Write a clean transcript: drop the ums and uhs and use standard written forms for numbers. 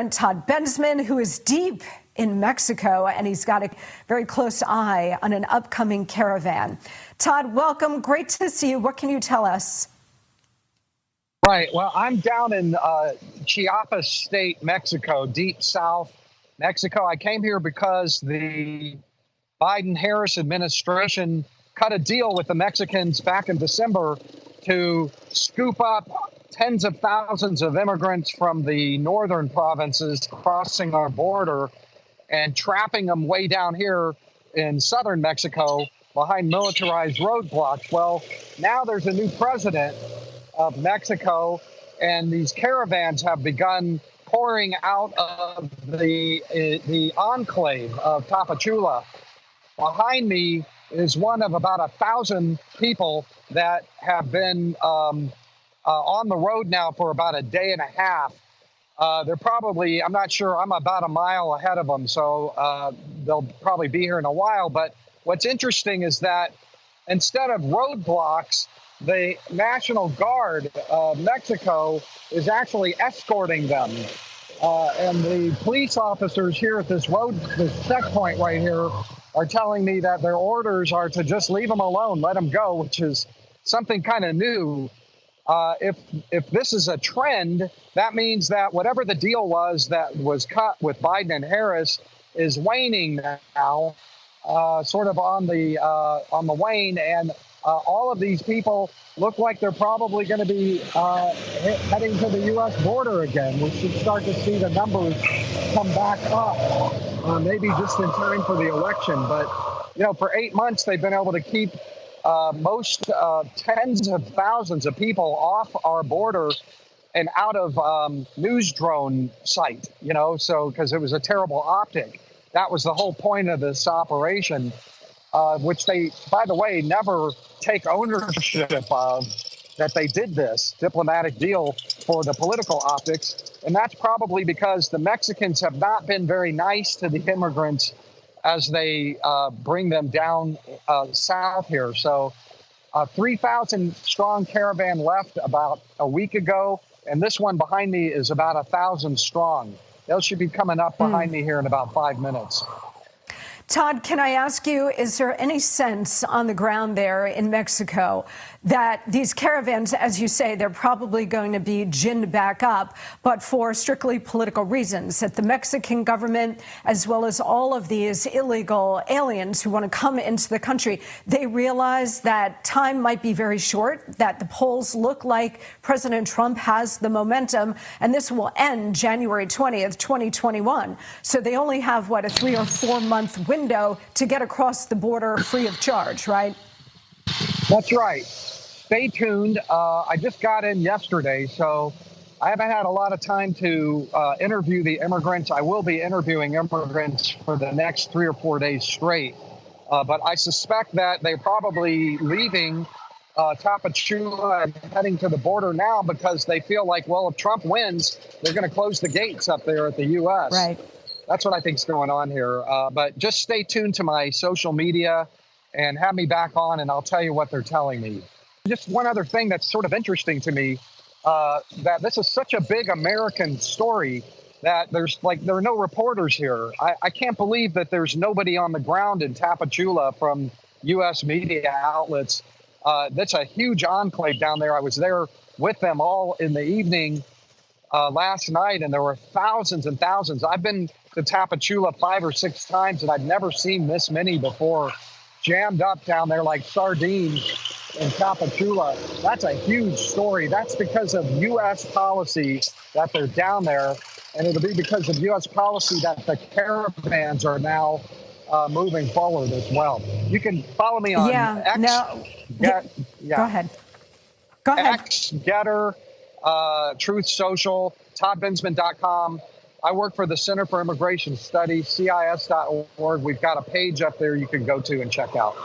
Todd Bensman, who is deep in Mexico, and he's got a very close eye on an upcoming caravan. Todd, welcome. Great to see you. What can you tell us? Right. Well, I'm down in Chiapas State, Mexico, deep south Mexico. I came here because the Biden-Harris administration cut a deal with the Mexicans back in December to scoop up tens of thousands of immigrants from the northern provinces crossing our border and trapping them way down here in southern Mexico behind militarized roadblocks. Well, now there's a new president of Mexico, and these caravans have begun pouring out of the enclave of Tapachula. Behind me is one of about 1,000 people that have been on the road now for about a day and a half. They're probably, I'm not sure, I'm about a mile ahead of them, so they'll probably be here in a while. But what's interesting is that instead of roadblocks, the National Guard of Mexico is actually escorting them. And the police officers here at this checkpoint right here are telling me that their orders are to just leave them alone, let them go, which is something kind of new. If this is a trend, that means that whatever the deal was that was cut with Biden and Harris is waning now, sort of on the wane, and all of these people look like they're probably going to be heading to the U.S. border again. We should start to see the numbers come back up, maybe just in time for the election. But, you know, for 8 months, they've been able to keep most tens of thousands of people off our border and out of news drone sight, you know, so because it was a terrible optic. That was the whole point of this operation, which they, by the way, never take ownership of, that they did this diplomatic deal for the political optics. And that's probably because the Mexicans have not been very nice to the immigrants as they bring them down south here. So 3,000 strong caravan left about a week ago, and this one behind me is about 1,000 strong. Those should be coming up behind me here in about 5 minutes. Todd, can I ask you, is there any sense on the ground there in Mexico that these caravans, as you say, they're probably going to be ginned back up, but for strictly political reasons, that the Mexican government, as well as all of these illegal aliens who want to come into the country, they realize that time might be very short, that the polls look like President Trump has the momentum, and this will end January 20th, 2021. So they only have, what, a 3 or 4 month window to get across the border free of charge, right? That's right. Stay tuned. I just got in yesterday, so I haven't had a lot of time to interview the immigrants. I will be interviewing immigrants for the next 3 or 4 days straight. But I suspect that they're probably leaving Tapachula and heading to the border now because they feel like, well, if Trump wins, they're going to close the gates up there at the U.S. Right. That's what I think is going on here. But just stay tuned to my social media and have me back on, and I'll tell you what they're telling me. Just one other thing that's sort of interesting to me, that this is such a big American story that there are no reporters here. I can't believe that there's nobody on the ground in Tapachula from U.S. media outlets. That's a huge enclave down there. I was there with them all in the evening last night, and there were thousands and thousands. I've been to Tapachula 5 or 6 times, and I've never seen this many before, jammed up down there like sardines in Tapachula. That's a huge story. That's because of U.S. policy that they're down there, and it'll be because of U.S. policy that the caravans are now moving forward as well. You can follow me on X. Go ahead. Go ahead. X, Getter, Truth Social, toddbensman.com. I work for the Center for Immigration Studies, CIS.org. We've got a page up there you can go to and check out.